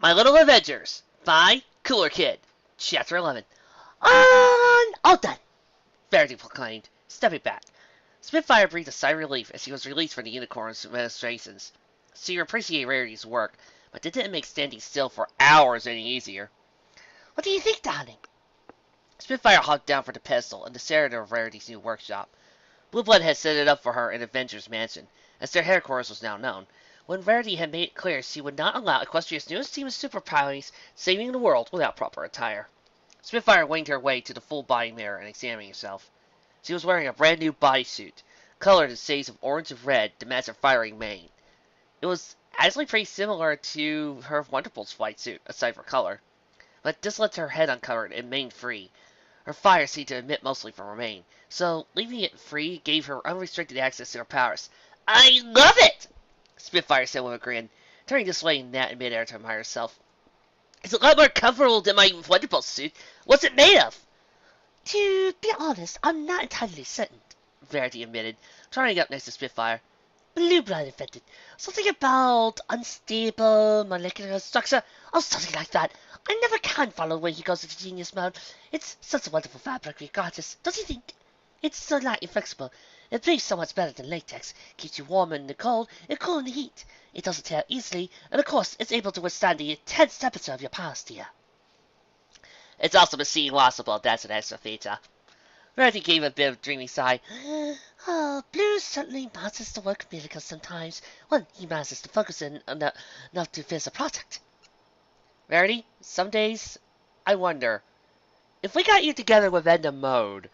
My Little Avengers by Koolerkid. Chapter 11. All done, Verity proclaimed, stepping back. Spitfire breathed a sigh of relief as he was released from the Unicorn's administrations. She appreciated Rarity's work, but it didn't make standing still for hours any easier. What do you think, darling? Spitfire hopped down from the pedestal and stared at Rarity's new workshop. Blue Blood had set it up for her in Avengers Mansion, as their headquarters was now known. When Rarity had made it clear she would not allow Equestria's newest team of superpowers saving the world without proper attire. Spitfire winged her way to the full-body mirror and examined herself. She was wearing a brand new bodysuit, colored in shades of orange and red to match her firing mane. It was actually pretty similar to her Wonderbolt's flight suit, aside from color, but this left her head uncovered and mane free. Her fire seemed to emit mostly from her mane, so leaving it free gave her unrestricted access to her powers. I love it! Spitfire said with a grin, turning this way and that in midair to admire herself. It's a lot more comfortable than my Wonderbolt suit. What's it made of? To be honest, I'm not entirely certain, Verity admitted, trying up next to Spitfire. Blue Blood invented. Something about unstable molecular structure, or something like that. I never can follow when he goes into genius mode. It's such a wonderful fabric regardless, don't you think? It's so light and flexible. It breathes so much better than latex. Keeps you warm in the cold and cool in the heat. It doesn't tear easily, and of course, it's able to withstand the intense temperature of your past here. It's also a seeing possible, that's an extra feature. Rarity gave a bit of a dreamy sigh. Oh, Blue certainly masters the work of miracles sometimes, when he masters to focus in enough to finish a project. Rarity, some days, I wonder, if we got you together with Enda Mode,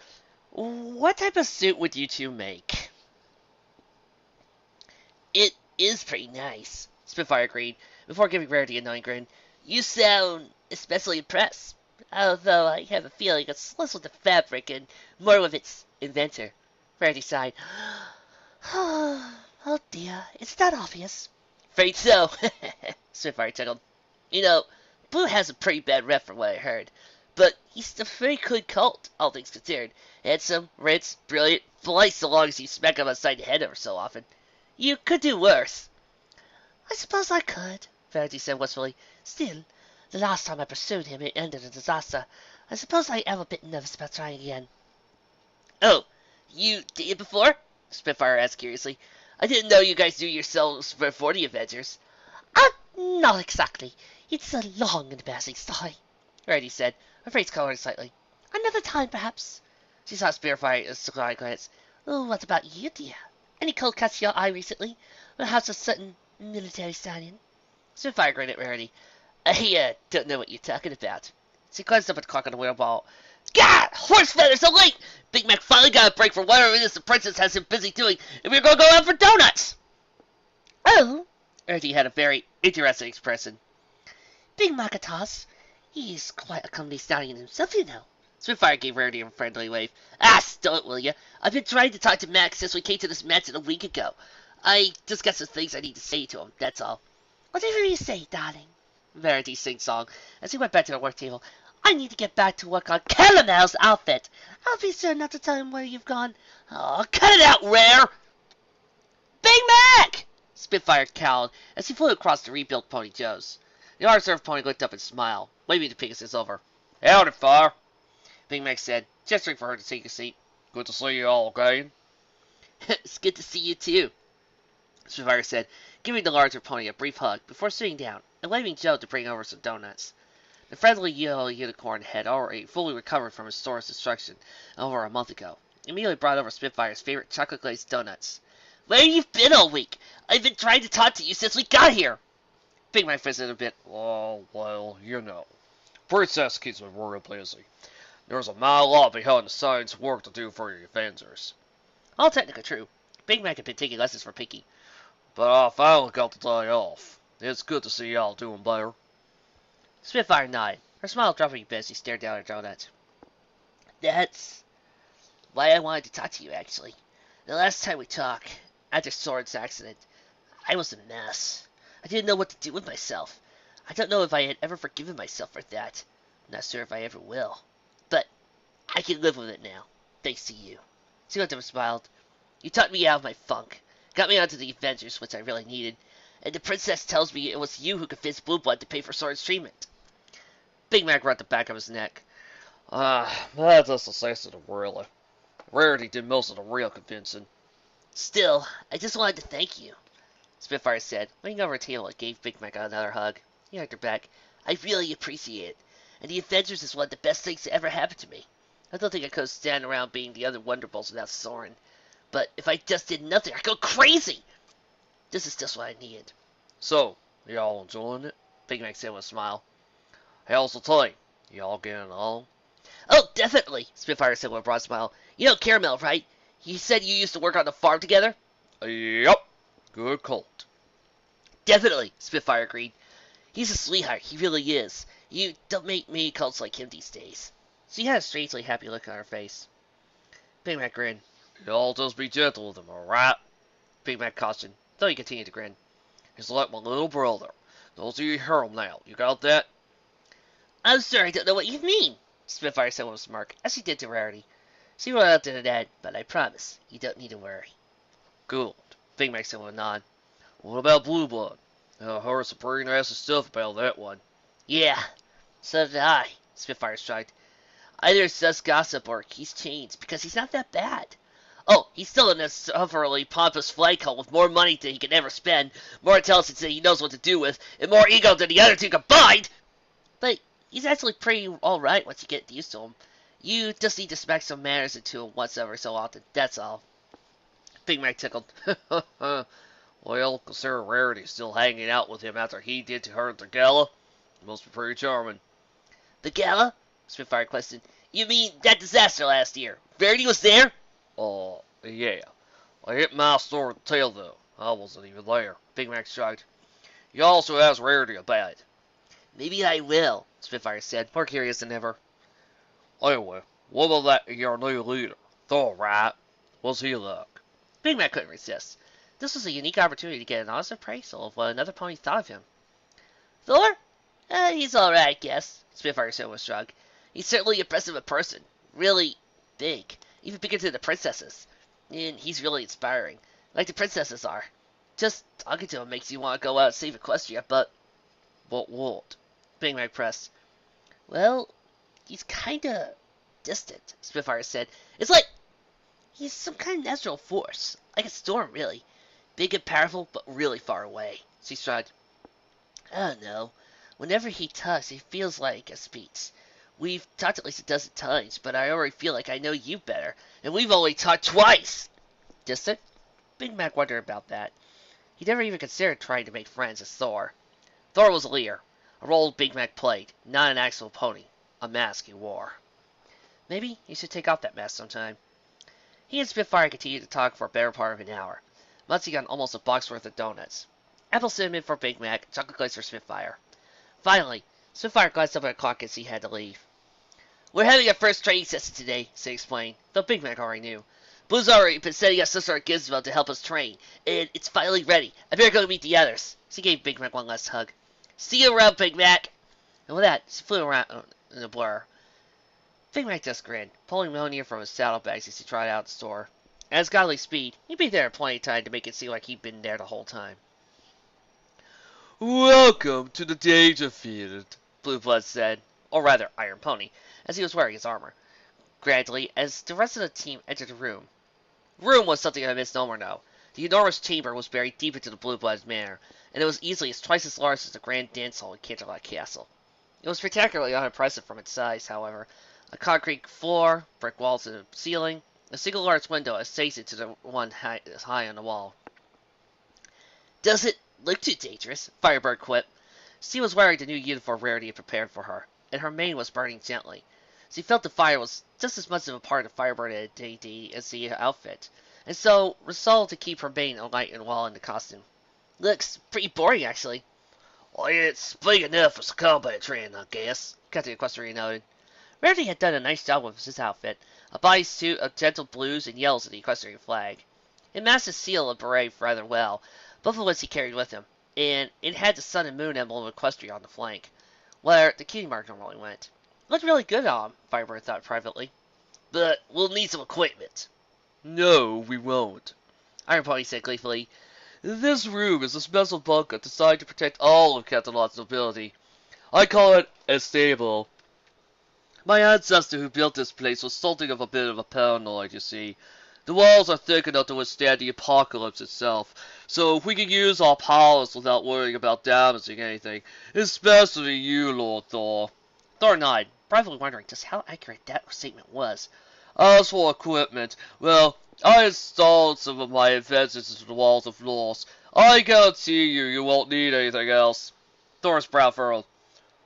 what type of suit would you two make? It is pretty nice, Spitfire agreed, before giving Rarity a knowing grin. You sound especially impressed, although I have a feeling it's less with the fabric and more with its inventor. Rarity sighed. Oh dear, it's that obvious. Afraid so, Spitfire chuckled. You know, Blue has a pretty bad rep from what I heard, but he's a very good cult, all things considered. Handsome, rich, brilliant, polite so long as you smack him upside the head ever so often. You could do worse. I suppose I could, Verity said wistfully. Still, the last time I pursued him, it ended in disaster. I suppose I am a bit nervous about trying again. Oh, you did it before? Spitfire asked curiously. I didn't know you guys knew yourselves before the Avengers. Not exactly. It's a long and embarrassing story, Verity said, her face colored slightly. Another time, perhaps. She saw Spitfire a sly glance. Oh, what about you, dear? Any cold cuts to your eye recently? Perhaps a certain military stallion? Spitfire grinned at Rarity. I don't know what you're talking about. She glanced up at the clock on the wheel. God! Horse feathers so late! Big Mac finally got a break from whatever it is the princess has him busy doing, and we're gonna go out for donuts! Oh! Rarity had a very interesting expression. Big Macatas. He's quite a comely stallion himself, you know. Spitfire gave Rarity a friendly wave. Stow it, will ya? I've been trying to talk to Max since we came to this mansion a week ago. I just got some things I need to say to him, that's all. Whatever you say, darling, Verity sing-song, as he went back to the work table. I need to get back to work on Caramel's outfit. I'll be sure not to tell him where you've gone. Oh, cut it out, Rare! Big Mac! Spitfire cowled as he flew across the rebuilt Pony Joe's. The auto-serve pony looked up and smiled, waving to Pegasus over. Howdy, Fire, Big Mac said, gesturing for her to take a seat. Good to see you all again. It's good to see you too, Spitfire said, giving the larger pony a brief hug before sitting down and waving Joe to bring over some donuts. The friendly yellow unicorn had already fully recovered from his store's destruction over a month ago. Immediately brought over Spitfire's favorite chocolate-glazed donuts. Where have you been all week? I've been trying to talk to you since we got here. Big Mac fizzled a bit. Oh, well, you know. Princess keeps me real busy. There's a lot behind the scenes work to do for your Avengers. All technically true. Big Mac had been taking lessons from Pinky. But I finally got the day off. It's good to see y'all doing better. Spitfire nodded, her smile dropping a bit as she stared down at her donut. That's why I wanted to talk to you, actually. The last time we talked, after Sword's accident, I was a mess. I didn't know what to do with myself. I don't know if I had ever forgiven myself for that. I'm not sure if I ever will. But I can live with it now, thanks to you. She looked up and smiled. You talked me out of my funk. Got me onto the Avengers, which I really needed. And the princess tells me it was you who convinced Blue Blood to pay for Sora's treatment. Big Mac rubbed the back of his neck. That doesn't say so really. Rarity did most of the real convincing. Still, I just wanted to thank you, Spitfire said, leaning over a table and gave Big Mac another hug. He hugged her back. I really appreciate it, and the Avengers is one of the best things that ever happened to me. I don't think I could stand around being the other Wonderbolts without Soren. But if I just did nothing, I'd go crazy! This is just what I needed. So, y'all enjoying it? Big Mac said with a smile. How's the team? Y'all getting along? Oh, definitely, Spitfire said with a broad smile. You know Caramel, right? You said you used to work on the farm together? Yep. Good cult. Definitely, Spitfire agreed. He's a sweetheart, he really is. You don't make many cults like him these days. She had a strangely happy look on her face. Big Mac grinned. Y'all just be gentle with him, alright? Big Mac cautioned, though he continued to grin. He's like my little brother. Don't you hear him now, you got that? I'm sorry, I don't know what you mean, Spitfire said with a smirk, as he did to Rarity. She went up to the dad, but I promise, you don't need to worry. Good. Big Mac said with a nod. What about Blue Blood? I heard some pretty nasty stuff about that one. Yeah, so did I, Spitfire shrugged. Either it's just gossip or he's changed, because he's not that bad. Oh, he's still an insufferably pompous flight cult with more money than he can ever spend, more intelligence than he knows what to do with, and more ego than the other two combined! But he's actually pretty alright once you get used to him. You just need to smack some manners into him once ever so often, that's all. Big Mac tickled. Well, consider Rarity still hanging out with him after he did to her at the gala. Must be pretty charming. The gala? Spitfire questioned. You mean that disaster last year? Rarity was there? Yeah. I hit my story to tell, though. I wasn't even there. Big Mac shrugged. You also asked Rarity about it. Maybe I will, Spitfire said, more curious than ever. Anyway, what about that your new leader? Thor, right? What's he like? Big Mac couldn't resist. This was a unique opportunity to get an honest appraisal of what another pony thought of him. Thor? He's alright, I guess, Spitfire said with a shrug. He's certainly impressive in person. Really big. Even bigger than the princesses. And he's really inspiring. Like the princesses are. Just talking to him makes you want to go out and save Equestria, but... But what? Big Mac pressed. Well, he's kinda distant, Spitfire said. It's like he's some kind of natural force. Like a storm, really. Big and powerful, but really far away. She shrugged. I don't know. Whenever he talks, it feels like a speech. We've talked at least a dozen times, but I already feel like I know you better. And we've only talked twice! Distant? Big Mac wondered about that. He never even considered trying to make friends with Thor. Thor was a leader. A role Big Mac played, not an actual pony. A mask he wore. Maybe he should take off that mask sometime. He and Spitfire continued to talk for a better part of an hour. Muncie got almost a box worth of donuts. Apple cinnamon for Big Mac, chocolate glaze for Spitfire. Finally, Spitfire glanced up at the clock as he had to leave. We're having our first training session today, she explained, though Big Mac already knew. Blue's already been setting up Sister Gizmo to help us train, and it's finally ready. I better go meet the others. She gave Big Mac one last hug. See you around, Big Mac! And with that, she flew around in a blur. Big Mac just grinned, pulling Mjolnir from his saddlebags as he tried out the store. At his godly speed, he'd be there plenty of time to make it seem like he'd been there the whole time. Welcome to the danger field, Blue Blood said, or rather Iron Pony, as he was wearing his armor. Gradually, as the rest of the team entered the room. Room was something of a misnomer now. The enormous chamber was buried deep into the Blue Blood's manor, and it was easily twice as large as the grand dance hall in Canterlot Castle. It was spectacularly unimpressive from its size, however. A concrete floor, brick walls and a ceiling, a single large window adjacent to the one high on the wall. Does it look too dangerous? Firebird quipped. She was wearing the new uniform Rarity had prepared for her, and her mane was burning gently. She felt the fire was just as much of a part of Firebird identity as the outfit, and so resolved to keep her mane alight and well in the costume. Looks pretty boring, actually. Well, it's big enough for some combat training, I guess, Captain Equestria noted. Rarity had done a nice job with his outfit, a bodysuit of gentle blues and yellows of the Equestrian flag. It matched his seal and beret rather well, both of which he carried with him, and it had the sun and moon emblem of Equestria on the flank, where the cutie mark normally went. It looked really good on him, Firebird thought privately. But we'll need some equipment. No, we won't, Iron Pony said gleefully. This room is a special bunker designed to protect all of Catalan's nobility. I call it a stable. My ancestor who built this place was something of a bit of a paranoid, you see. The walls are thick enough to withstand the apocalypse itself, so if we can use our powers without worrying about damaging anything, especially you, Lord Thor. Thor nodded, privately wondering just how accurate that statement was. As for equipment, well, I installed some of my inventions into the walls of Norse. I guarantee you won't need anything else. Thor's brow furrowed.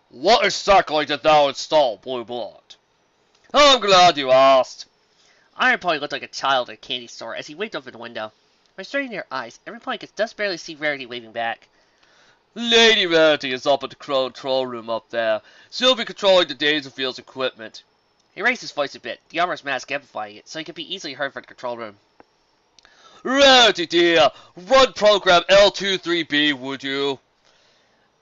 What exactly did thou install, Blue Blood? I'm glad you asked. Iron Pony looked like a child at a candy store as he waved over the window. By straining their eyes, Iron Pony could just barely see Rarity waving back. Lady Rarity is up at the control room up there. She'll be controlling the Dangerfield's equipment. He raised his voice a bit, the armor's mask amplifying it, so he could be easily heard from the control room. Rarity, dear, run program L23B, would you?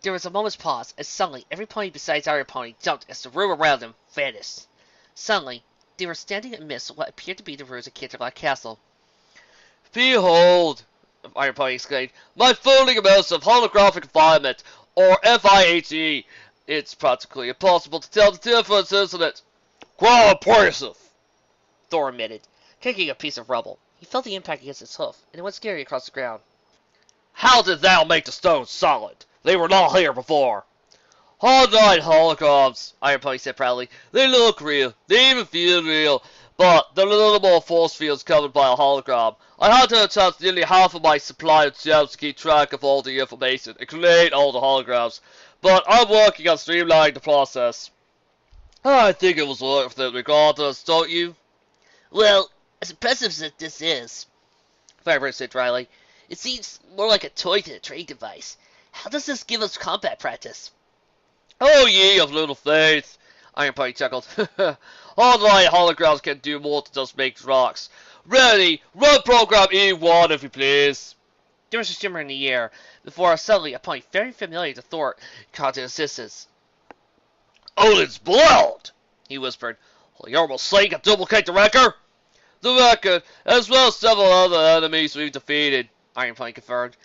There was a moment's pause, as suddenly every pony besides Iron Pony jumped as the room around them vanished. Suddenly, they were standing amidst what appeared to be the ruins of Canterlot Castle. Behold, Iron Pony exclaimed, my fully immersive holographic environment, or FIHE. It's practically impossible to tell the difference, isn't it? Quite impressive, Thor admitted, kicking a piece of rubble. He felt the impact against his hoof, and it went scary across the ground. How did thou make the stones solid? They were not here before. Hard-line holograms, Iron Pony said proudly. They look real, they even feel real, but they're a little more force fields covered by a hologram. I had to attach nearly half of my supply of gems to keep track of all the information and create all the holograms, but I'm working on streamlining the process. I think it was worth it regardless, don't you? Well, as impressive as this is, Firebird said dryly, it seems more like a toy than a training device. How does this give us combat practice? Oh, ye of little faith, Iron Pony chuckled. Online holograms can do more than just make rocks. Ready, run program E1 if you please. There was a shimmer in the air, before suddenly a pony very familiar to Thor called to assistance. Odin's blood, he whispered. Will you almost say you can duplicate the wrecker? The wrecker, as well as several other enemies we've defeated, Iron Pony confirmed.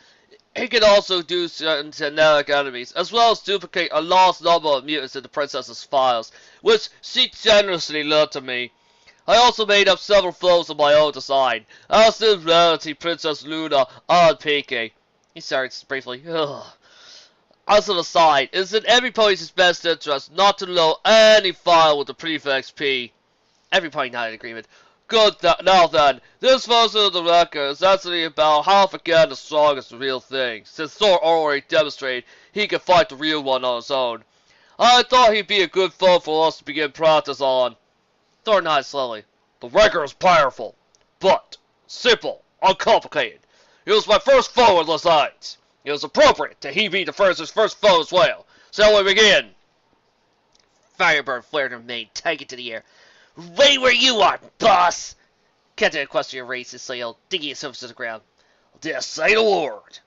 He can also do certain generic enemies, as well as duplicate a large number of mutants in the princess's files, which she generously lent to me. I also made up several foes of my own design, as did Rarity, Princess Luna, and Pinky. He started briefly. Ugh. As an aside, it's in every pony's best interest not to load any file with the prefix P. Every pony nodded in agreement. Good, now then, this version of the record is actually about half again as strong as the real thing, since Thor already demonstrated he can fight the real one on his own. I thought he'd be a good foe for us to begin practice on. Thor nodded slowly. The record is powerful, but simple, uncomplicated. It was my first foe in the sides. It was appropriate that he be his first foe as well. Shall we begin? Firebird flared her mane, taking to the air. Right where you are, boss! Captain Equestria raised his sail, digging his hooves to the ground. Just say the word.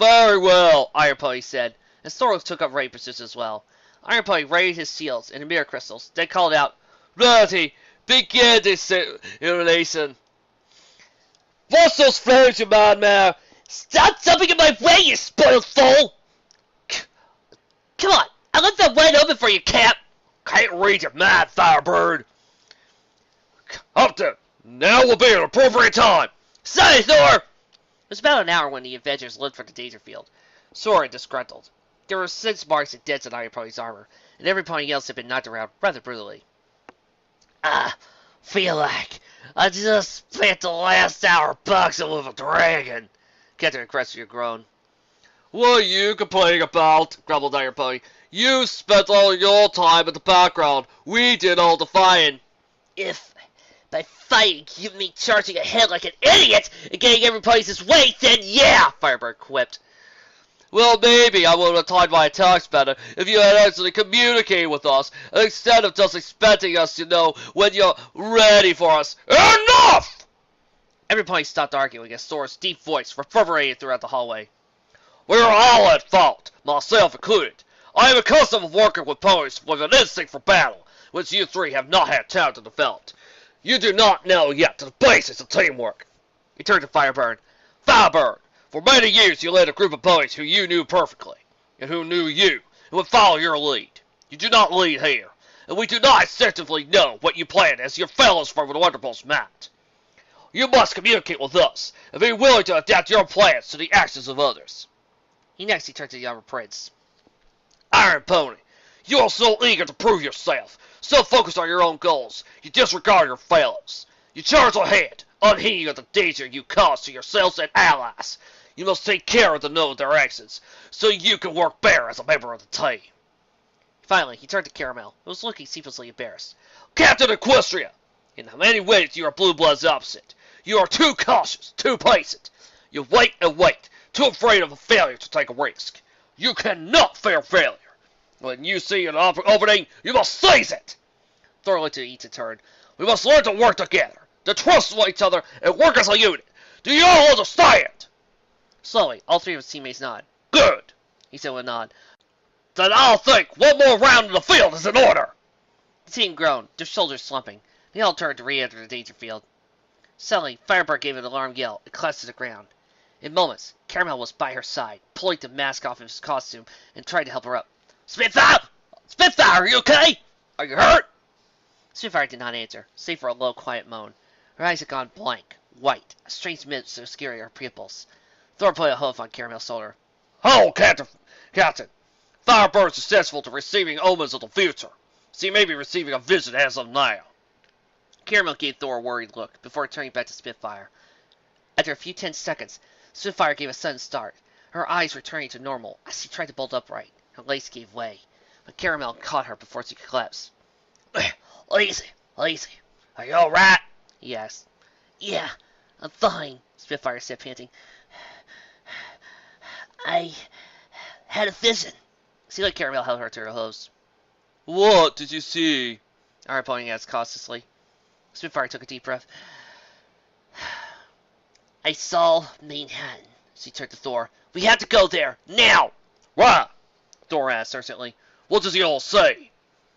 Very well, Iron Pony said, and Thor took up right position as well. Iron Pony raised his shields and the mirror crystals, then called out, Rarity, begin this simulation. What's those flames, you madman? Stop jumping in my way, you spoiled fool! Come on, I left that wide open for you, Cap! Can't read you, mad Firebird. Up there. Now will be an appropriate time. Say, Thor! It was about an hour when the Avengers left for the Dangerfield, sore and disgruntled. There were 6 marks and dents in Iron Pony's armor, and every pony else had been knocked around rather brutally. Feel like I just spent the last hour boxing with a dragon, Captain Equestria groaned. What are you complaining about? Grumbled Iron Pony. You spent all your time in the background. We did all the fighting. If by fighting you mean charging ahead like an idiot and getting everybody's way, then yeah, Firebird quipped. Well, maybe I would have timed my attacks better if you had actually communicated with us, instead of just expecting us to know when you're ready for us. Enough! Every pony stopped arguing as Thor's deep voice reverberated throughout the hallway. We're all at fault, myself included. I am accustomed to working with ponies with an instinct for battle, which you three have not had time to develop. You do not know yet the basics of teamwork. He turned to Firebird. Firebird, For many years you led a group of ponies who you knew perfectly, and who knew you, and would follow your lead. You do not lead here, and we do not instinctively know what you plan as your fellows from the Wonderbolt's mount. You must communicate with us, and be willing to adapt your plans to the actions of others. He turned to the younger prince. Iron Pony, you are so eager to prove yourself, so focused on your own goals, you disregard your fellows. You charge ahead, unheeding of the danger you cause to yourselves and allies. You must take care of the known directions, so you can work better as a member of the team. Finally, he turned to Caramel, who was looking sheepishly embarrassed. Captain Equestria, in many ways you are Blue Blood's opposite. You are too cautious, too patient. You wait and wait, too afraid of a failure to take a risk. You cannot fear failure. When you see an opening, you must seize it. Thor looked at each in turn. We must learn to work together, to trust each other, and work as a unit. Do you all understand? Slowly, all three of his teammates nodded. Good, he said with a nod. Then I'll think one more round in the field is in order. The team groaned, their shoulders slumping. They all turned to re-enter the danger field. Suddenly, Firebird gave an alarmed yell and collapsed to the ground. In moments, Caramel was by her side, pulling the mask off his costume and tried to help her up. Spitfire! Spitfire, are you okay? Are you hurt? Spitfire did not answer, save for a low, quiet moan. Her eyes had gone blank, white, a strange mist obscuring her pupils. Thor put a hoof on Caramel's shoulder. Hold, Captain! Firebird's successful to receiving omens of the future. So you may be receiving a vision as of now. Caramel gave Thor a worried look before turning back to Spitfire. After a few tense seconds, Spitfire gave a sudden start, her eyes returning to normal as she tried to bolt upright. Her lace gave way, but Caramel caught her before she could collapse. Easy. Are you alright? He asked. Yeah, I'm fine, Spitfire said, panting. I had a vision. See like Caramel held her to her hose. What did you see? Iron Pony asked cautiously. Spitfire took a deep breath. I saw Manhattan. She turned to Thor. We have to go there, now! Why? Thor asked urgently. What does he all say?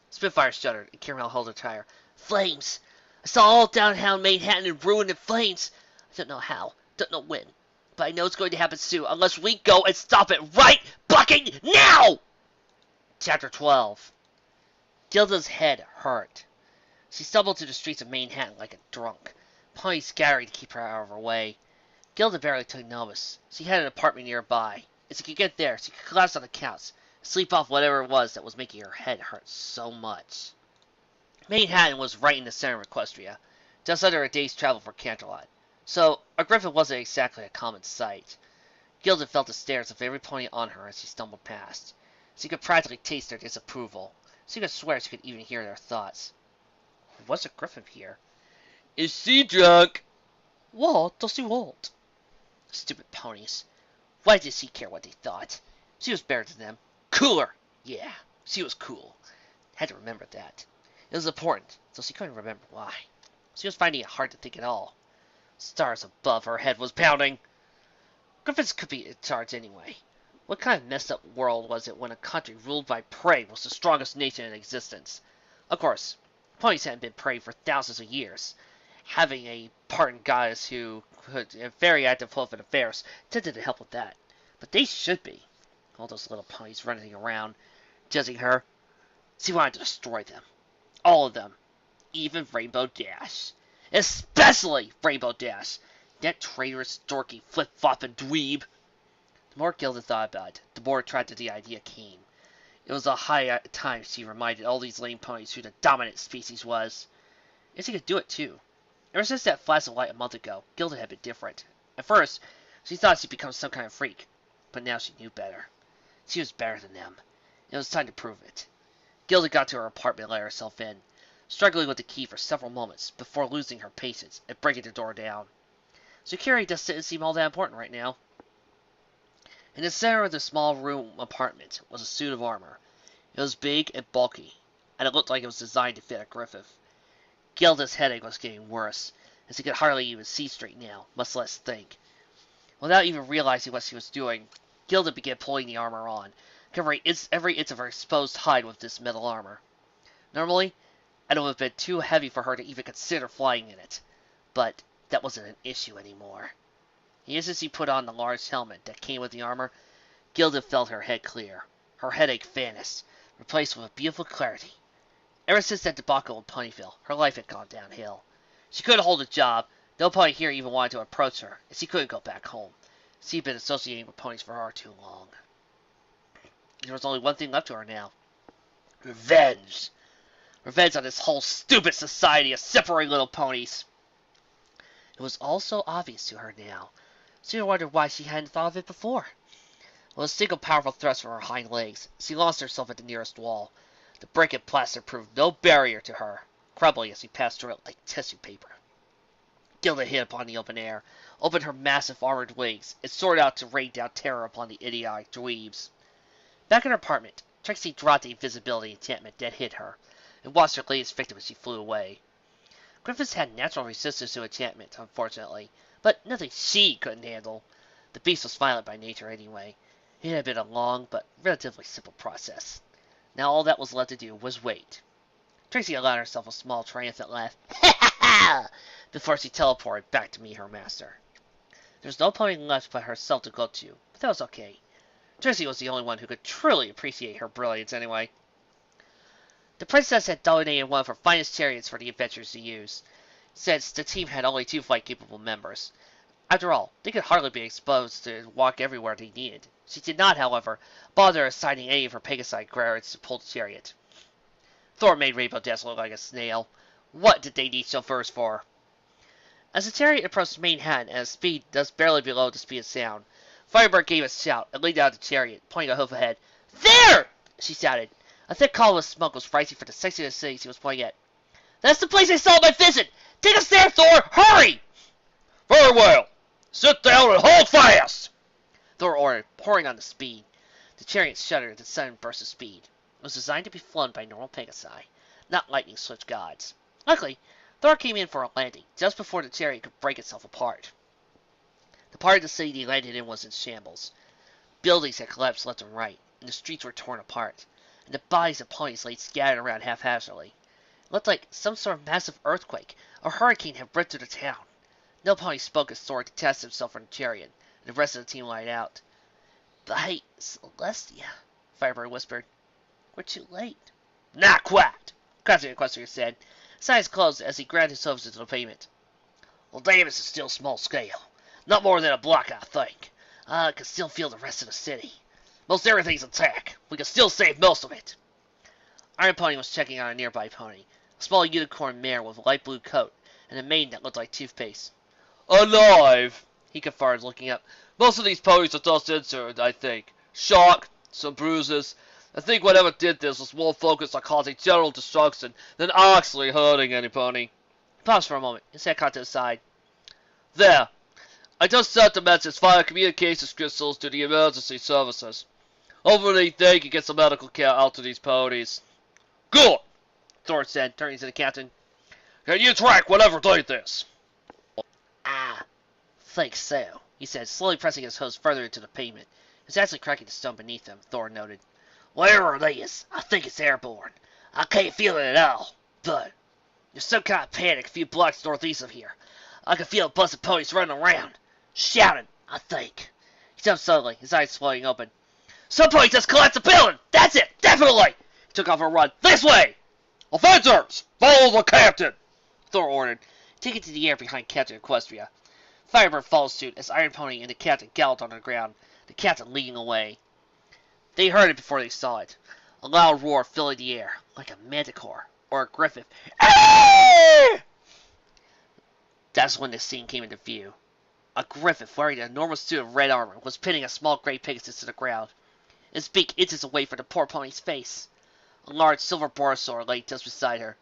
Spitfire shuddered, and Caramel held her tire. Flames! I saw all downtown Manhattan in ruin and flames. I don't know how, don't know when, but I know it's going to happen soon, unless we go and stop it right fucking now! Chapter 12. Gilda's head hurt. She stumbled through the streets of Manhattan like a drunk. Ponies scattered to keep her out of her way. Gilda barely took notice. She had an apartment nearby. If she could get there, she could collapse on the couch, sleep off whatever it was that was making her head hurt so much. Manhattan was right in the center of Equestria, just under a day's travel from Canterlot, so a griffin wasn't exactly a common sight. Gilda felt the stares of every pony on her as she stumbled past. She could practically taste their disapproval. She could swear she could even hear their thoughts. What's a griffin here? Is she drunk? What does she want? Stupid ponies. Why did she care what they thought? She was better than them. Cooler! Yeah, she was cool. Had to remember that. It was important, so she couldn't remember why. She was finding it hard to think at all. Stars above her head was pounding. Griffins could be in charge anyway. What kind of messed up world was it when a country ruled by Pryde was the strongest nation in existence? Of course, ponies hadn't been Pryde for thousands of years. Having a pardon goddess who could have very active love and affairs tended to help with that. But they should be. All those little ponies running around, judging her. She wanted to destroy them. All of them. Even Rainbow Dash. Especially Rainbow Dash. That traitorous, dorky, flip-flopping dweeb. The more Gilda thought about it, the more attracted the idea came. It was a high time she reminded all these lame ponies who the dominant species was. And she could do it too. Ever since that flash of light a month ago, Gilda had been different. At first, she thought she'd become some kind of freak. But now she knew better. She was better than them. It was time to prove it. Gilda got to her apartment and let herself in, struggling with the key for several moments before losing her patience and breaking the door down. Security just didn't seem all that important right now. In the center of the small room apartment was a suit of armor. It was big and bulky, and it looked like it was designed to fit a griffin. Gilda's headache was getting worse, as she could hardly even see straight now, much less think. Without even realizing what she was doing, Gilda began pulling the armor on, covering every inch of her exposed hide with this metal armor. Normally, it would have been too heavy for her to even consider flying in it, but that wasn't an issue anymore. And as he put on the large helmet that came with the armor, Gilda felt her head clear. Her headache vanished, replaced with a beautiful clarity. Ever since that debacle in Ponyville, her life had gone downhill. She couldn't hold a job. No pony here even wanted to approach her, and she couldn't go back home. She'd been associating with ponies for far too long. There was only one thing left to her now. Revenge. Revenge on this whole stupid society of separating little ponies. It was all so obvious to her now. She wondered why she hadn't thought of it before. With a single powerful thrust from her hind legs, she launched herself at the nearest wall. The brick and plaster proved no barrier to her, crumbling as she passed through it like tissue paper. Gilda hit upon the open air, opened her massive armored wings, and soared out to rain down terror upon the idiotic dweebs. Back in her apartment, Trixie dropped the invisibility enchantment that hid her, and watched her latest victim as she flew away. Griffiths had natural resistance to enchantment, unfortunately, but nothing she couldn't handle. The beast was violent by nature anyway. It had been a long but relatively simple process. Now all that was left to do was wait. Trixie allowed herself a small triumphant laugh, before she teleported back to meet her master. There was no pony left but herself to go to, but that was okay. Trixie was the only one who could truly appreciate her brilliance anyway. The princess had donated one of her finest chariots for the adventurers to use, since the team had only 2 flight-capable members. After all, they could hardly be exposed to walk everywhere they needed. She did not, however, bother assigning any of her Pegasi guards to pull the chariot. Thor made Rainbow Dash look like a snail. What did they need chauffeurs for? As the chariot approached Manhattan at a speed thus barely below the speed of sound, Firebird gave a shout and leaned out of the chariot, pointing a hoof ahead. There! She shouted. A thick column of smoke was rising from the section of the city she was pointing at. That's the place I saw my visit! Take us there, Thor! Hurry! Very well. Sit down and hold fast! Thor ordered, pouring on the speed. The chariot shuddered at the sudden burst of speed. It was designed to be flown by normal Pegasi, not lightning-swift gods. Luckily, Thor came in for a landing, just before the chariot could break itself apart. The part of the city they landed in was in shambles. Buildings had collapsed left and right, and the streets were torn apart, and the bodies of ponies lay scattered around haphazardly. It looked like some sort of massive earthquake or hurricane had ripped through the town. No pony spoke as Thor detached himself from the chariot, and the rest of the team lied out. By Celestia, Firebird whispered. We're too late. Not quite, Crafty Equestrian said. His eyes closed as he ground his hooves into the pavement. Well, damage is still small scale. Not more than a block, I think. I can still feel the rest of the city. Most everything's intact. We can still save most of it. Iron Pony was checking on a nearby pony, a small unicorn mare with a light blue coat and a mane that looked like toothpaste. Alive, he confirmed, looking up. Most of these ponies are just injured, I think. Shock, some bruises. I think whatever did this was more focused on causing general destruction than actually hurting any pony. He paused for a moment, his head caught to the side. There. I just sent the message via communications crystals to the emergency services. Hopefully they can get some medical care out to these ponies. Good, Thor said, turning to the captain. Can you track whatever did this? I think so, he said, slowly pressing his hose further into the pavement. It was actually cracking the stone beneath him, Thor noted. Whatever it is, I think it's airborne. I can't feel it at all, but there's some kind of panic a few blocks northeast of here. I can feel a bunch of ponies running around, shouting, I think. He jumped suddenly, his eyes floating open. Some pony just collapsed a building! That's it! Definitely! He took off a run. This way! Avengers! Follow the captain! Thor ordered, taking to the air behind Captain Equestria. Firebird followed suit as Iron Pony and the captain galloped on the ground, the captain leading away. They heard it before they saw it. A loud roar filling the air, like a manticore or a griffin. Ah! That's when the scene came into view. A griffin wearing an enormous suit of red armor was pinning a small gray Pegasus to the ground. Its beak inches away from the poor pony's face. A large silver borosaur lay just beside her.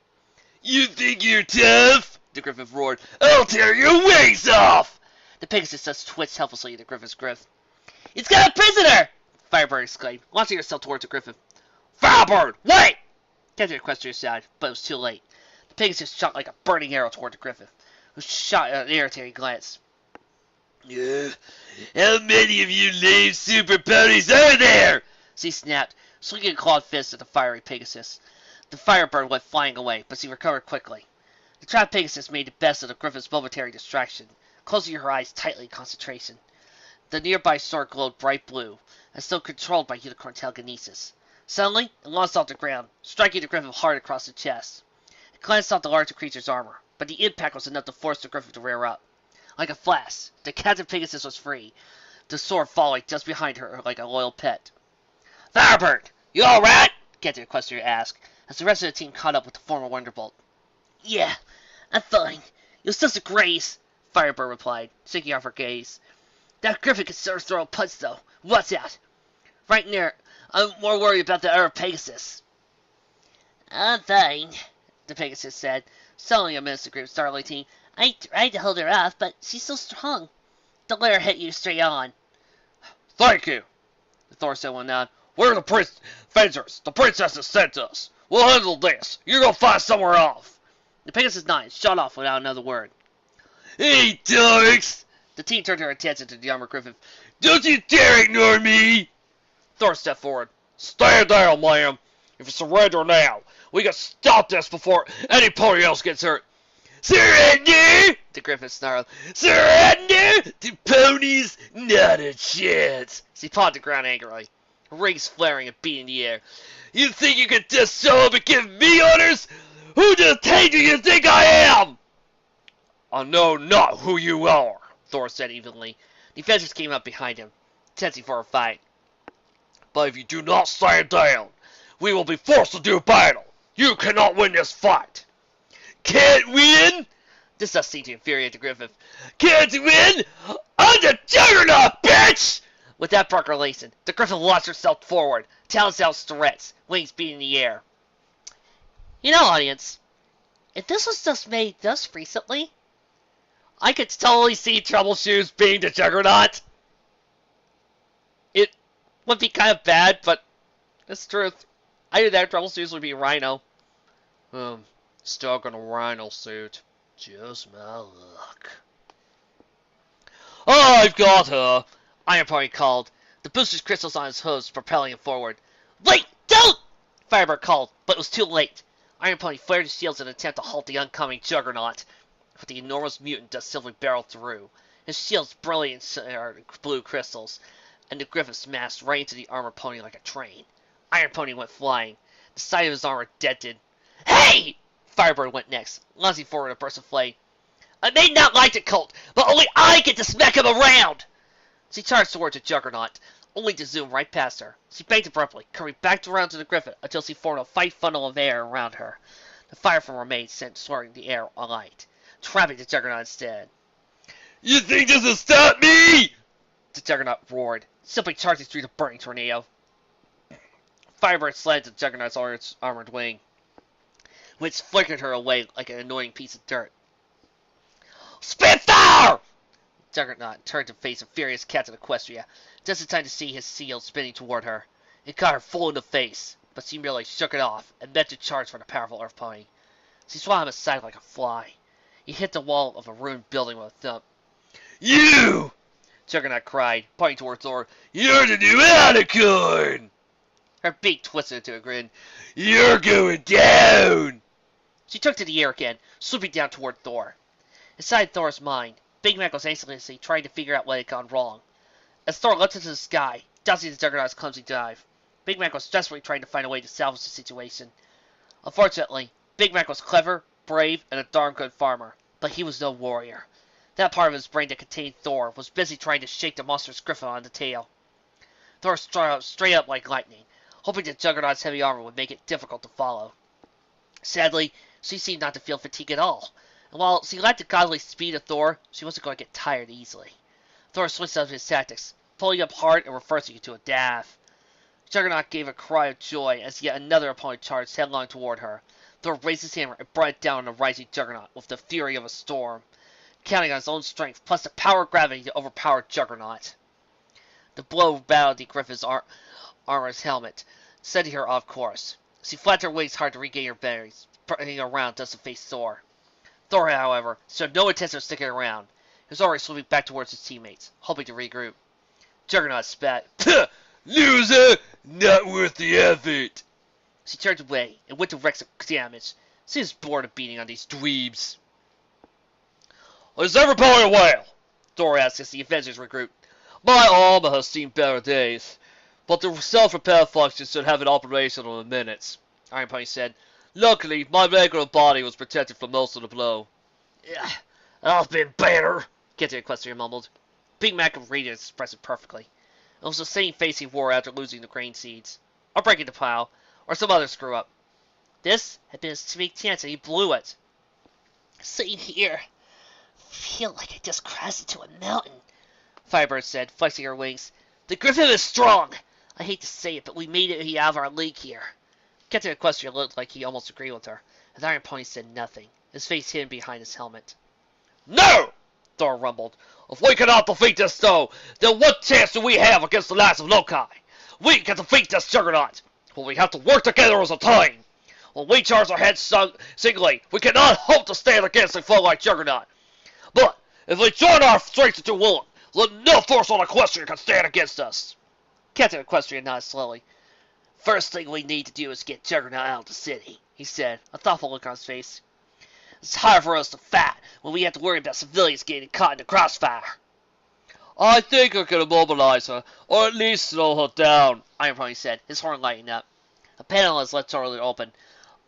You think you're tough? The griffin roared. I'll tear your wings off! The Pegasus just twitched helplessly in the griffin's grip. It's got a prisoner! Firebird exclaimed, launching herself towards the griffin. Firebird, wait! Captain Equestria shouted, but it was too late. The Pegasus shot like a burning arrow toward the griffin, who shot an irritating glance. How many of you lame super ponies are there? She snapped, swinging a clawed fist at the fiery Pegasus. The Firebird went flying away, but she recovered quickly. The trapped Pegasus made the best of the griffin's momentary distraction, closing her eyes tightly in concentration. The nearby star glowed bright blue, as though controlled by unicorn telekinesis. Suddenly, it launched off the ground, striking the griffin hard across the chest. It glanced off the larger creature's armor, but the impact was enough to force the griffin to rear up. Like a flash, the captive Pegasus was free, the sword following just behind her like a loyal pet. "Firebird, you alright?" Captain Equestria asked, as the rest of the team caught up with the former Wonderbolt. "Yeah, I'm fine. It was just a graze," Firebird replied, shaking off her gaze. "That griffin can sort of throw a punch, though. Watch out. Right there, I'm more worried about the other Pegasus." "I'm fine," the Pegasus said, suddenly amidst the group's startling team. "I tried to hold her off, but she's so strong. Don't let her hit you straight on." "Thank you," Thor said one nod. "We're the Avengers. The princess has sent us. We'll handle this. You're gonna find somewhere else." The Pegasus nodded, shot off without another word. "Hey, dorks!" The team turned their attention to the armored griffin. "Don't you dare ignore me!" Thor stepped forward. "Stand down, ma'am. If you surrender now, we can stop this before any pony else gets hurt." "Surrender!" the griffin snarled. "Surrender to ponies? Not a chance." She pawed the ground angrily, her rings flaring and beating the air. "You think you can just show up and give me orders? Who the hell do you think I am?" "I know not who you are," Thor said evenly. The Avengers came up behind him, tensing for a fight. "But if you do not stand down, we will be forced to do battle. You cannot win this fight." "Can't win?" This does seem to infuriate the griffin. "Can't win? I'm the Juggernaut, bitch!" With that proclamation, the griffin launched herself forward, talons outstretched, wings beating the air. You know, audience, if this was just made just recently, I could totally see Trouble Shoes being the Juggernaut. It would be kind of bad, but it's the truth. Either that or Trouble Shoes would be Rhino. Stuck in a rhino suit. Just my luck. "I've got her!" Iron Pony called, the booster's crystals on his hooves propelling him forward. "Wait! Don't!" Firebird called, but it was too late. Iron Pony flared his shields in an attempt to halt the oncoming Juggernaut, but the enormous mutant just simply barreled through, his shields brilliant in blue crystals, and the griffin smashed right into the armored pony like a train. Iron Pony went flying, the side of his armor dented. "Hey!" Firebird went next, launching forward a burst of flame. "I may not like the Colt, but only I get to smack him around!" She charged towards the Juggernaut, only to zoom right past her. She banked abruptly, curving back around to the griffin until she formed a white funnel of air around her. The fire from her mane sent soaring the air alight, trapping the Juggernaut instead. "You think this will stop me?" The Juggernaut roared, simply charging through the burning tornado. Firebird slammed the Juggernaut's armored wing, which flickered her away like an annoying piece of dirt. "Spitfire!" Juggernaut turned to face a furious Captain Equestria, just in time to see his seal spinning toward her. It caught her full in the face, but she merely shook it off and meant to charge for the powerful Earth Pony. She swung him aside like a fly. He hit the wall of a ruined building with a thump. "You!" Juggernaut cried, pointing toward Thor. "You're the new unicorn!" Her beak twisted into a grin. "You're going down!" She took to the air again, swooping down toward Thor. Inside Thor's mind, Big Mac was anxiously trying to figure out what had gone wrong. As Thor leapt into the sky, dodging the Juggernaut's clumsy dive, Big Mac was desperately trying to find a way to salvage the situation. Unfortunately, Big Mac was clever, brave, and a darn good farmer, but he was no warrior. That part of his brain that contained Thor was busy trying to shake the monstrous griffin on the tail. Thor straight up like lightning, hoping that Juggernaut's heavy armor would make it difficult to follow. Sadly, she seemed not to feel fatigue at all, and while she lacked the godly speed of Thor, she wasn't going to get tired easily. Thor switched up his tactics, pulling up hard and reversing into a dive. Juggernaut gave a cry of joy as yet another opponent charged headlong toward her. Thor raised his hammer and brought it down on the rising Juggernaut with the fury of a storm, counting on his own strength plus the power of gravity to overpower Juggernaut. The blow battled the griffin's armor's helmet, sending her off course. She flapped her wings hard to regain her bearings, turning around just to face Thor. Thor, however, showed no intention of sticking around. He was already swimming back towards his teammates, hoping to regroup. Juggernaut spat. "Puh! Loser! Not worth the effort!" She turned away and went to wreak some damage. She was bored of beating on these dweebs. "Is everybody well? Thor asked as the Avengers regroup. My armor has seen better days, but the self-repair function should have it operational in minutes, Iron Pony said. Luckily, my regular body was protected from most of the blow. Yeah, I've been better, Captain Equestria mumbled. Big Mac of Radiance expressed it perfectly. It was the same face he wore after losing the grain seeds, or breaking the plow, or some other screw-up. This had been his big chance, and he blew it. Sitting here, feel like I just crashed into a mountain, Firebird said, flexing her wings. The Griffin is strong. I hate to say it, but we made it out of our league here. Captain Equestria looked like he almost agreed with her, and the Iron Pony said nothing, his face hidden behind his helmet. No! Thor rumbled. If we cannot defeat this foe, then what chance do we have against the lads of Loki? We can defeat this Juggernaut, but we have to work together as a team. When we charge our heads singly, we cannot hope to stand against a foe like Juggernaut. But if we join our strength into one, then no force on Equestria can stand against us. Captain Equestria nodded slowly. First thing we need to do is get Juggernaut out of the city, he said, a thoughtful look on his face. It's hard for us to fight when we have to worry about civilians getting caught in the crossfire. I think I can immobilize her, or at least slow her down, Iron Pony said, his horn lighting up. A panel on his left shoulder opened.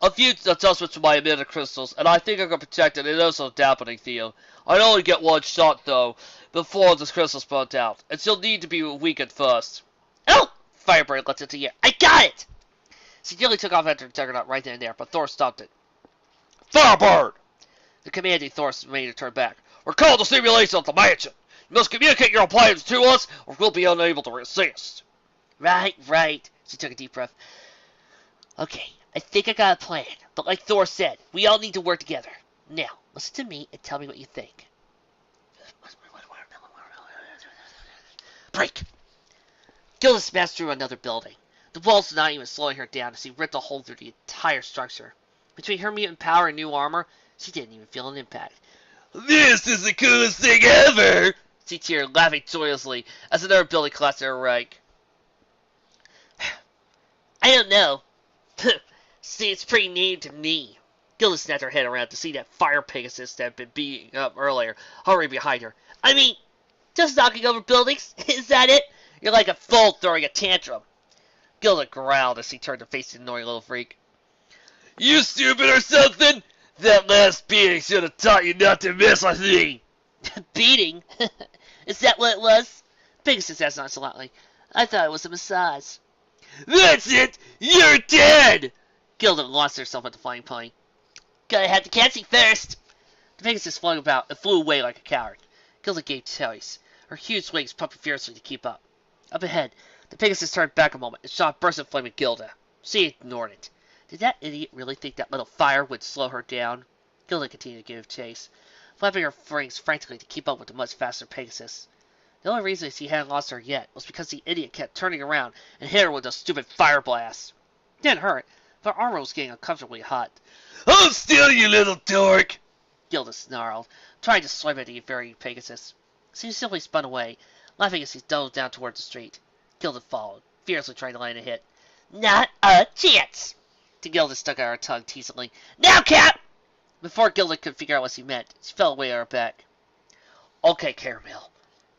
A few adjustments to my emitter crystals, and I think I can protect it. It is a dampening field. I'd only get one shot, though, before the crystals burnt out, and she'll need to be weakened first. Oh! Firebird left it to the air. I got it! She nearly took off after Juggernaut right then and there, but Thor stopped it. Firebird! The commanding Thor made to turn back. We're called to simulation at the mansion. You must communicate your plans to us, or we'll be unable to resist. Right. She took a deep breath. Okay, I think I got a plan, but like Thor said, we all need to work together. Now, listen to me and tell me what you think. Break! Gilda smashed through another building. The walls not even slowing her down as he ripped a hole through the entire structure. Between her mutant power and new armor, she didn't even feel an impact. This is the coolest thing ever! She cheered, laughing joyously as another building collapsed in her wake. I don't know. See, it's pretty neat to me. Gilda snapped her head around to see that fire Pegasus that had been beating up earlier hurry behind her. I mean, just knocking over buildings? Is that it? You're like a fool throwing a tantrum. Gilda growled as he turned to face the annoying little freak. You stupid or something? That last beating should have taught you not to miss a thing. Beating? Is that what it was? Pegasus asked nonchalantly. I thought it was a massage. That's it! You're dead! Gilda launched herself at the flying pony. Gotta have the Catsy first! The Pegasus flung about and flew away like a coward. Gilda gave chase, her huge wings pumping fiercely to keep up. Up ahead, the Pegasus turned back a moment and shot a burst of flame at Gilda. She ignored it. Did that idiot really think that little fire would slow her down? Gilda continued to give chase, flapping her wings frantically to keep up with the much faster Pegasus. The only reason she hadn't lost her yet was because the idiot kept turning around and hit her with a stupid fire blast. It didn't hurt, but her armor was getting uncomfortably hot. Hold still, you little dork! Gilda snarled, trying to swipe at the very Pegasus. She simply spun away, laughing as he dove down toward the street. Gilda followed, fiercely trying to land a hit. Not a chance! Gilda stuck out her tongue teasingly. Now, Cap! Before Gilda could figure out what she meant, she fell away on her back. Okay, Caramel.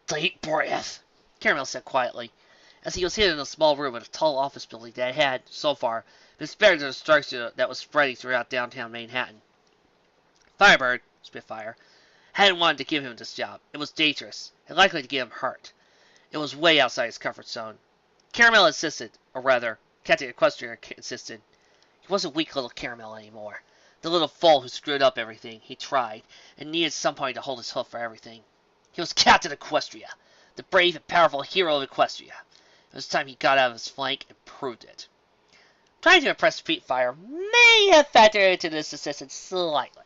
Deep breath, Caramel said quietly, as he was hidden in a small room in a tall office building that had, so far, been spared to the destruction that was spreading throughout downtown Manhattan. Firebird, Spitfire, hadn't wanted to give him this job. It was dangerous, and likely to get him hurt. It was way outside his comfort zone. Caramel insisted, or rather, Captain Equestria insisted. He wasn't weak little Caramel anymore. The little fool who screwed up everything. He tried, and needed somebody to hold his hoof for everything. He was Captain Equestria, the brave and powerful hero of Equestria. It was time he got out of his flank and proved it. Trying to impress Spitfire may have factored into this assistance slightly.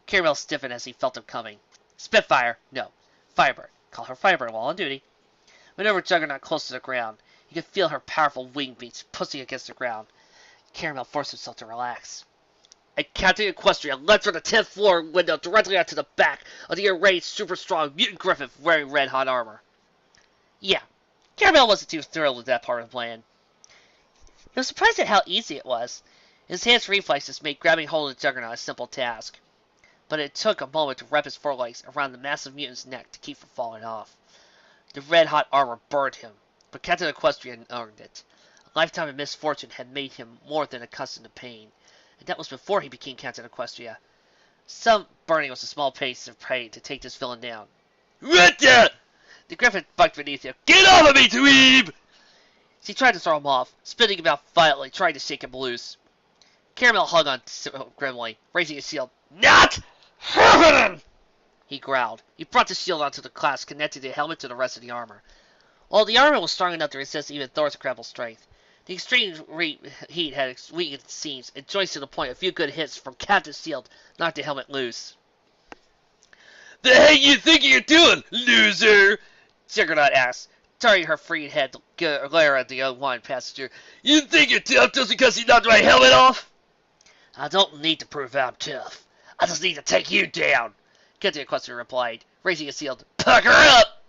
Caramel stiffened as he felt him coming. Spitfire, no, Firebird. Call her Firebird while on duty. Whenever Juggernaut close to the ground, he could feel her powerful wing beats pushing against the ground. Caramel forced himself to relax. Captain Equestria led from the 10th floor window directly onto the back of the enraged, super-strong mutant Griffin wearing red-hot armor. Yeah, Caramel wasn't too thrilled with that part of the plan. He was surprised at how easy it was. His hands' reflexes made grabbing hold of Juggernaut a simple task. but it took a moment to wrap his forelegs around the massive mutant's neck to keep from falling off. The red-hot armor burned him, but Captain Equestrian earned it. A lifetime of misfortune had made him more than accustomed to pain, and that was before he became Captain Equestria. Some burning was a small pace of Pryde to take this villain down. What the? The griffin bucked beneath him. Get off of me, dweeb! She tried to throw him off, spinning about violently, trying to shake him loose. Caramel hung on grimly, raising his shield. Not happening! He growled. He brought the shield onto the clasp, connecting the helmet to the rest of the armor. While the armor was strong enough to resist even Thor's incredible strength, the extreme heat had weakened the seams and joints to the point a few good hits from Captain's shield knocked the helmet loose. The heck you think you're doing, loser? Juggernaut asked, turning her freed head to glare at the young wine passenger. You think you're tough just because you knocked my helmet off? I don't need to prove I'm tough. I just need to take you down, Captain Equestrian replied, raising his shield. Pucker up!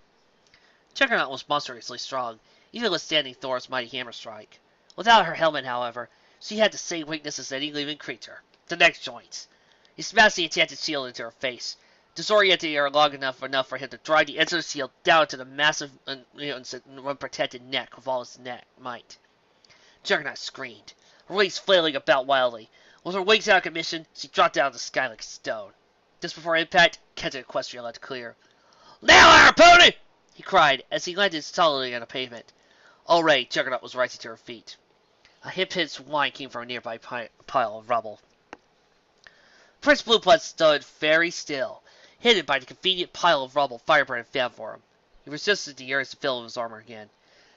Juggernaut was monstrously strong, even withstanding Thor's mighty hammer strike. Without her helmet, however, she had the same weakness as any living creature, the neck joints. He smashed the enchanted shield into her face, disorienting her long enough for him to drive the edge of the shield down to the massive unprotected neck with all his might. Juggernaut screamed, her wings flailing about wildly. With her wings out of commission, she dropped out of the sky like a stone. Just before impact, Captain Equestria let clear. Now, our pony! He cried as he landed solidly on the pavement. Already, Juggernaut was rising to her feet. A hip-hitched whine came from a nearby pile of rubble. Prince Blueblood stood very still, hidden by the convenient pile of rubble Firebrand had found for him. He resisted the urge to fill his armor again.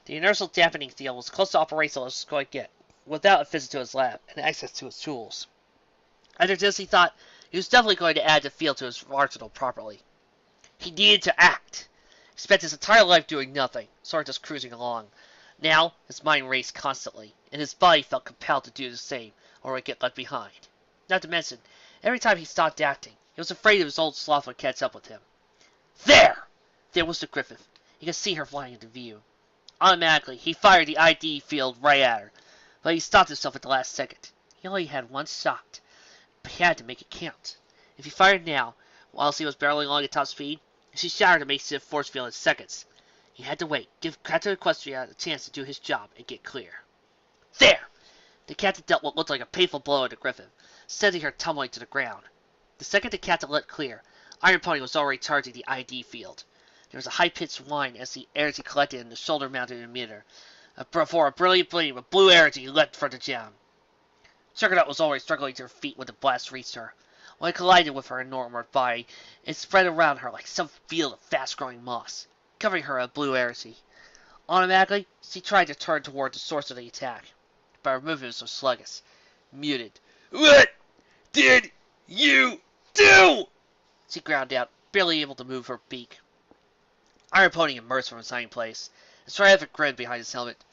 The inertial dampening steel was close to operational as it was going to get, without a visit to his lab and access to his tools. After this, he thought he was definitely going to add the field to his arsenal properly. He needed to act. He spent his entire life doing nothing, sort of just cruising along. Now, his mind raced constantly, and his body felt compelled to do the same, or would get left behind. Not to mention, every time he stopped acting, he was afraid his old sloth would catch up with him. There! There was the griffin. He could see her flying into view. Automatically, he fired the ID field right at her, but he stopped himself at the last second. He only had one shot, but he had to make it count. If he fired now, whilst he was barreling along at top speed, she shattered a makeshift force field in seconds. He had to wait, give Captain Equestria a chance to do his job and get clear. There! The captain dealt what looked like a painful blow at the griffin, sending her tumbling to the ground. The second the captain let clear, Iron Pony was already charging the ID field. There was a high-pitched whine as the energy collected in the shoulder-mounted emitter, before a brilliant beam of blue energy leapt for the gem. Juggernaut was already struggling to her feet when the blast reached her. When it collided with her enormous body, it spread around her like some field of fast-growing moss, covering her in blue energy. Automatically, she tried to turn toward the source of the attack, but her movements were sluggish, muted. What did you do? She ground out, barely able to move her beak. Iron Pony emerged from his hiding place, a triumphant grin behind his helmet.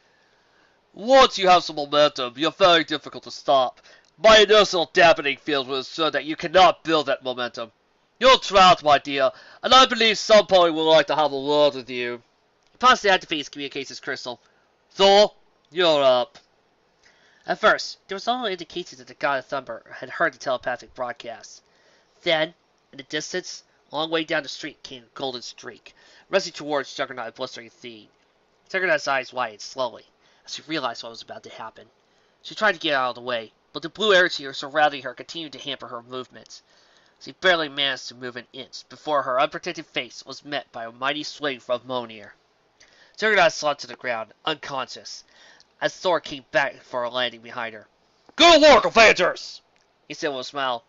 Once you have some momentum, you're very difficult to stop. My inertial dampening field will ensure that you cannot build that momentum. You're trapped, my dear, and I believe some pony would like to have a word with you. He paused to activate his communications crystal. Thor, you're up. At first, there was no indication that the God of Thunder had heard the telepathic broadcast. Then, in the distance, a long way down the street came a golden streak, rushing towards Juggernaut at blistering speed. Juggernaut's eyes widened slowly as she realized what was about to happen. She tried to get out of the way, but the blue energy surrounding her continued to hamper her movements. She barely managed to move an inch before her unprotected face was met by a mighty swing from Mjolnir. Juggernaut slumped to the ground, unconscious, as Thor came back for a landing behind her. Good work, Avengers! He said with a smile.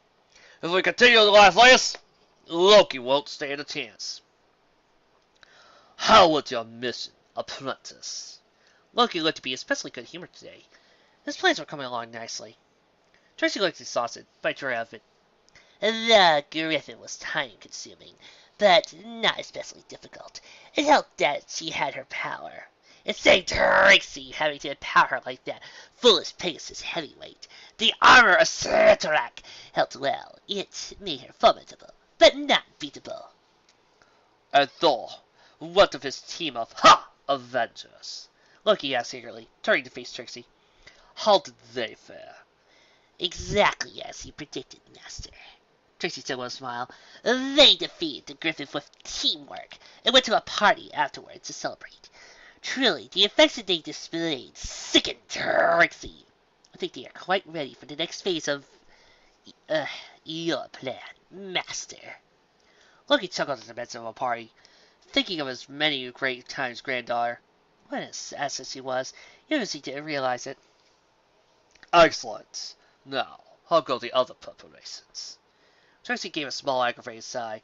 If we continue like this, Loki won't stand a chance. How was your mission, apprentice? Loki looked to be especially good-humored today. His plans were coming along nicely. Tracy looked exhausted, but triumphant. The griffin was time-consuming, but not especially difficult. It helped that she had her power. It saved Tracy having to empower her like that foolish Pegasus heavyweight. The armor of Ceterac helped well. It made her formidable, but not beatable. And Thor, what of his team of Avengers? Loki asked eagerly, turning to face Trixie. How did they fare? Exactly as he predicted, Master. Tracy said with a smile. They defeated the Griffin with teamwork and went to a party afterwards to celebrate. Truly, the affection they displayed sickened Trixie. I think they are quite ready for the next phase of your plan, Master. Loki chuckled at the midst of a party, thinking of his many great times granddaughter. What an assassin she was, even if he didn't realize it. Excellent. Now, how go the other preparations? Trixie gave a small aggravated sigh.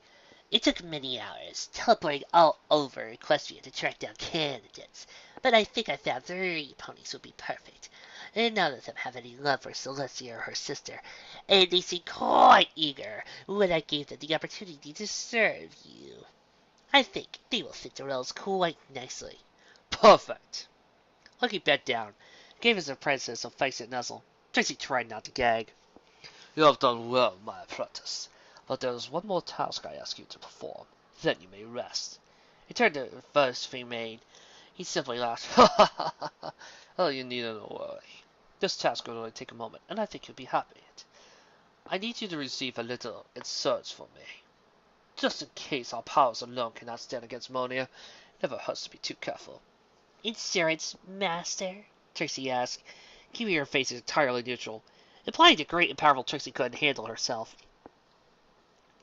It took many hours, teleporting all over Equestria to track down candidates, but I think I found 3 ponies would be perfect. And none of them have any love for Celestia or her sister, and they seemed quite eager when I gave them the opportunity to serve you. I think they will fit the roles quite nicely. Perfect. Loki bent down, gave his apprentice a affectionate nuzzle. Trixie tried not to gag. You have done well, my apprentice. But there is one more task I ask you to perform. Then you may rest. He turned to the first maid. He simply laughed. Oh, you needn't worry. This task will only take a moment, and I think you'll be happy at it. I need you to receive a little inserts for me. Just in case our powers alone cannot stand against Monia, it never hurts to be too careful. Insurance, Master? Trixie asked, keeping her face entirely neutral, implying the great and powerful Trixie couldn't handle herself.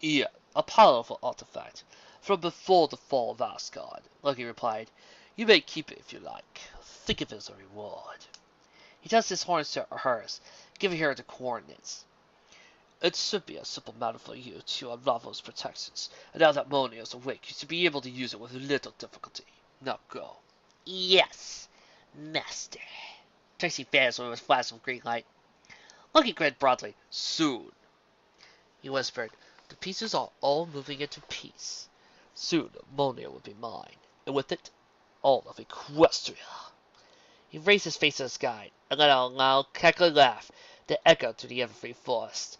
Yeah, a powerful artifact from before the fall of Asgard, Loki replied. You may keep it if you like. Think of it as a reward. He tossed his horns to hers, giving her the coordinates. It should be a simple matter for you to unravel those protections, and now that Monia is awake, you should be able to use it with little difficulty. Now go. Yes, Master. Trixie vanished with a flash of green light. Loki grinned broadly. Soon, he whispered. The pieces are all moving into peace. Soon, Monia will be mine, and with it, all of Equestria. He raised his face to the sky, and let out a loud, cackling laugh that echoed through the evergreen forest.